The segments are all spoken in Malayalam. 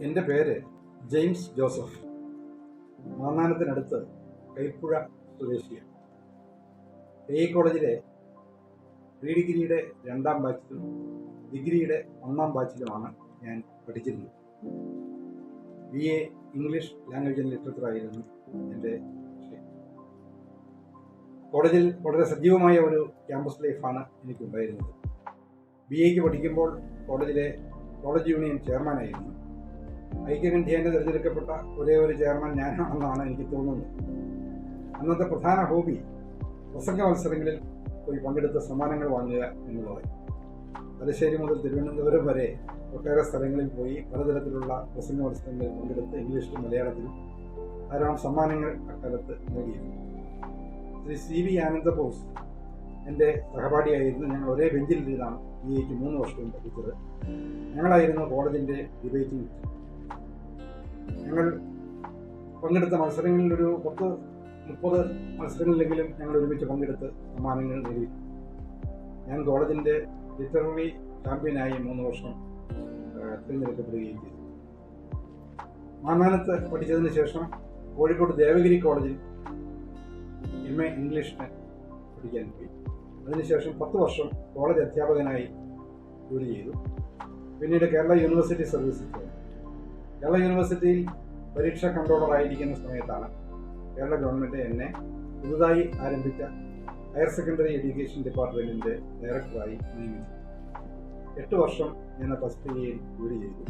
എൻ്റെ പേര് ജെയിംസ് ജോസഫ്. മാന്നാനത്തിനടുത്ത് കൈപ്പുഴ സ്വദേശിയാണ്. കോളേജിലെ പ്രീ ഡിഗ്രിയുടെ 2ാം ബാച്ചിലും ഡിഗ്രിയുടെ 1ാം ബാച്ചിലുമാണ് ഞാൻ പഠിച്ചിരുന്നത്. BA English language and literature ആയിരുന്നു എൻ്റെ വിഷയം. കോളേജിൽ വളരെ സജീവമായ ഒരു ക്യാമ്പസ് ലൈഫാണ് എനിക്കുണ്ടായിരുന്നത്. BAക്ക് പഠിക്കുമ്പോൾ കോളേജ് യൂണിയൻ ചെയർമാനായിരുന്നു. ഐക്യകണ്ഠ്യേന തിരഞ്ഞെടുക്കപ്പെട്ട ഒരേ ഒരു ചെയർമാൻ ഞാനാണെന്നാണ് എനിക്ക് തോന്നുന്നത്. അന്നത്തെ പ്രധാന ഹോബി പ്രസംഗ മത്സരങ്ങളിൽ പോയി പങ്കെടുത്ത സമ്മാനങ്ങൾ വാങ്ങുക എന്നുള്ളതായി. തലശ്ശേരി മുതൽ തിരുവനന്തപുരം വരെ ഒട്ടേറെ സ്ഥലങ്ങളിൽ പോയി പലതരത്തിലുള്ള പ്രസംഗ മത്സരങ്ങളിൽ പങ്കെടുത്ത് ഇംഗ്ലീഷിലും മലയാളത്തിലും ധാരാളം സമ്മാനങ്ങൾ അക്കാലത്ത് നേടിയിരുന്നു. ശ്രീ CV ആനന്ദബോസ് എൻ്റെ സഹപാഠിയായിരുന്നു. ഞങ്ങൾ ഒരേ ബെഞ്ചിലിരുന്നാണ് BAക്ക് 3 വർഷവും പഠിച്ചത്. ഞങ്ങളായിരുന്നു കോളേജിൻ്റെ ഡിബേറ്റിംഗ്. ഞങ്ങൾ പങ്കെടുത്ത മത്സരങ്ങളിൽ ഒരു 10-30 മത്സരങ്ങളിലെങ്കിലും ഞങ്ങൾ ഒരുമിച്ച് പങ്കെടുത്ത് സമ്മാനങ്ങൾ നേടി. ഞാൻ കോളേജിൻ്റെ ലിറ്റററി ചാമ്പ്യനായി 3 വർഷം തിരഞ്ഞെടുക്കപ്പെടുകയും ചെയ്തു. മാന്നാനത്ത് പഠിച്ചതിന് ശേഷം കോഴിക്കോട് ദേവഗിരി കോളേജിൽ MA ഇംഗ്ലീഷിന് പഠിക്കാൻ പോയി. അതിനുശേഷം 10 വർഷം കോളേജ് അധ്യാപകനായി ജോലി ചെയ്തു. പിന്നീട് കേരള യൂണിവേഴ്സിറ്റി സർവീസിൽ പോയി. കേരള യൂണിവേഴ്സിറ്റിയിൽ പരീക്ഷാ കൺട്രോളറായിരിക്കുന്ന സമയത്താണ് കേരള ഗവൺമെൻറ് എന്നെ പുതുതായി ആരംഭിച്ച ഹയർ സെക്കൻഡറി എഡ്യൂക്കേഷൻ ഡിപ്പാർട്ട്മെൻറ്റിൻ്റെ ഡയറക്ടറായി നിയമിച്ചു. 8 വർഷം ഞാൻ തസ്തികയിൽ ജോലി ചെയ്തു.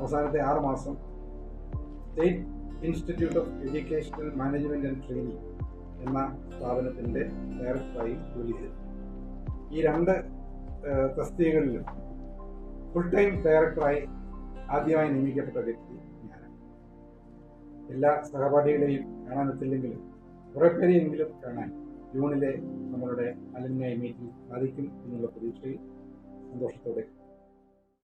അവസാനത്തെ 6 മാസം state institute of educational management and training എന്ന സ്ഥാപനത്തിൻ്റെ ഡയറക്ടറായി ജോലി ചെയ്തു. ഈ 2 തസ്തികകളിലും ഫുൾ ടൈം ഡയറക്ടറായി ആദ്യമായി നിയമിക്കപ്പെട്ട വ്യക്തി ഞാനാണ്. എല്ലാ സഹപാഠികളെയും കാണാനെത്തില്ലെങ്കിലും കുറേ പേരെയെങ്കിലും കാണാൻ ജൂണിലെ നമ്മളുടെ അലുമിനി മീറ്റിൽ സാധിക്കും എന്നുള്ള പ്രതീക്ഷയിൽ സന്തോഷത്തോടെ